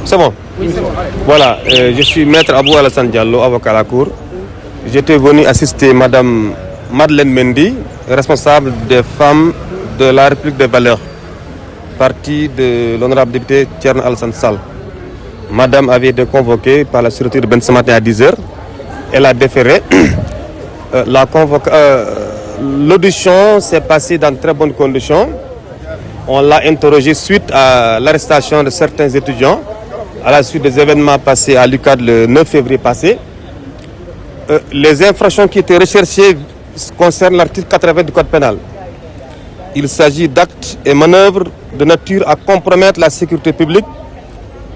C'est bon? Oui, c'est bon. Voilà, je suis maître Abou Alassane Diallo, avocat à la Cour. J'étais venu assister Madame Madeleine Mendy, responsable des femmes de la République des Valeurs, parti de l'honorable député Thierno Alassane Sall. Madame avait été convoquée par la sûreté urbaine ce matin à 10h. Elle a déféré. L'audition s'est passée dans de très bonnes conditions. On l'a interrogée suite à l'arrestation de certains étudiants à la suite des événements passés à l'UCAD le 9 février passé. Les infractions qui étaient recherchées concernent l'article 80 du Code pénal. Il s'agit d'actes et manœuvres de nature à compromettre la sécurité publique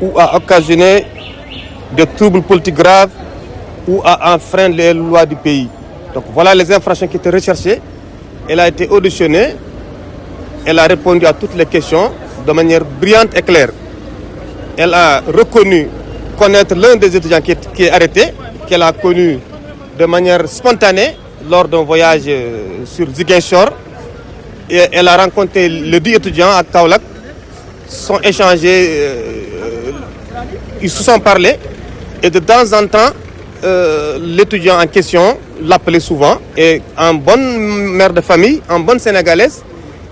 ou à occasionner des troubles politiques graves ou à enfreindre les lois du pays. Donc voilà les infractions qui étaient recherchées. Elle a été auditionnée. Elle a répondu à toutes les questions de manière brillante et claire. Elle a reconnu connaître l'un des étudiants qui est arrêté, qu'elle a connu de manière spontanée lors d'un voyage sur Ziguinchor. Et elle a rencontré les 10 étudiants à Kaolack, sont échangés, ils se sont parlé. Et de temps en temps, l'étudiant en question l'appelait souvent. Et en bonne mère de famille, en bonne sénégalaise,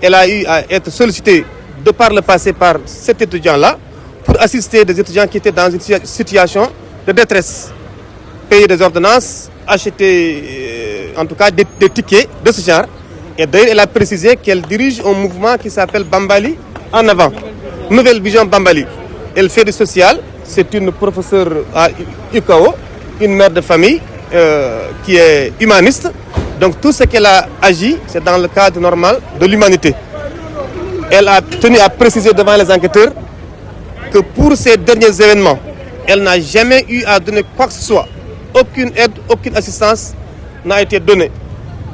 elle a eu à être sollicitée de par le passé par cet étudiant-là pour assister des étudiants qui étaient dans une situation de détresse. Payer des ordonnances, acheter en tout cas des tickets de ce genre. Et d'ailleurs, elle a précisé qu'elle dirige un mouvement qui s'appelle Bambali en avant. Nouvelle Vision Bambali. Elle fait du social. C'est une professeure à UKO, une mère de famille qui est humaniste. Donc tout ce qu'elle a agi, c'est dans le cadre normal de l'humanité. Elle a tenu à préciser devant les enquêteurs que pour ces derniers événements, elle n'a jamais eu à donner quoi que ce soit. Aucune aide, aucune assistance n'a été donnée.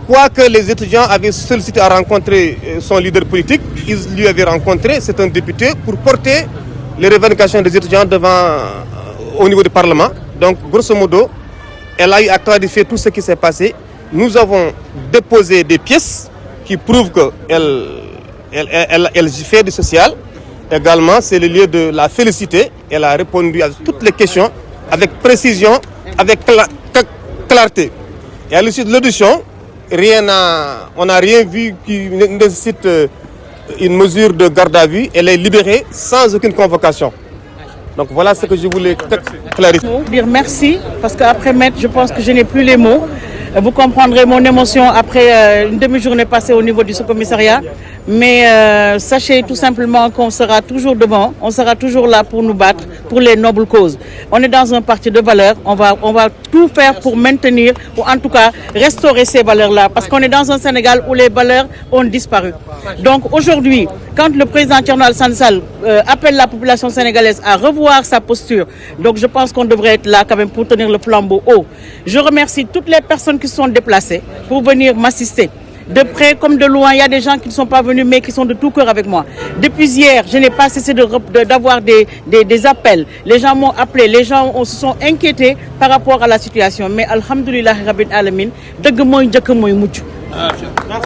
Quoique les étudiants avaient sollicité à rencontrer son leader politique, ils lui avaient rencontré, c'est un député, pour porter les revendications des étudiants au niveau du Parlement. Donc, grosso modo, elle a eu à clarifier tout ce qui s'est passé. Nous avons déposé des pièces qui prouvent qu'elle fait du social. Également, c'est le lieu de la féliciter. Elle a répondu à toutes les questions avec précision, avec clarté. Et à l'issue de l'audition, on n'a rien vu qui nécessite une mesure de garde à vue. Elle est libérée sans aucune convocation. Donc voilà ce que je voulais clarifier. Dire merci, parce qu'après maître, je pense que je n'ai plus les mots. Vous comprendrez mon émotion après une demi-journée passée au niveau du sous-commissariat. Mais sachez tout simplement qu'on sera toujours devant, on sera toujours là pour nous battre pour les nobles causes. On est dans un parti de valeurs, on va tout faire pour maintenir, ou en tout cas restaurer ces valeurs-là. Parce qu'on est dans un Sénégal où les valeurs ont disparu. Donc aujourd'hui, quand le président Thierno Alassane Sall appelle la population sénégalaise à revoir sa posture, donc je pense qu'on devrait être là quand même pour tenir le flambeau haut. Je remercie toutes les personnes qui se sont déplacées pour venir m'assister. De près comme de loin, il y a des gens qui ne sont pas venus mais qui sont de tout cœur avec moi. Depuis hier, je n'ai pas cessé d'avoir des appels. Les gens m'ont appelé, les gens se sont inquiétés par rapport à la situation. Mais alhamdoulilah rabbil alamin, deug moy njëkk moy mucc.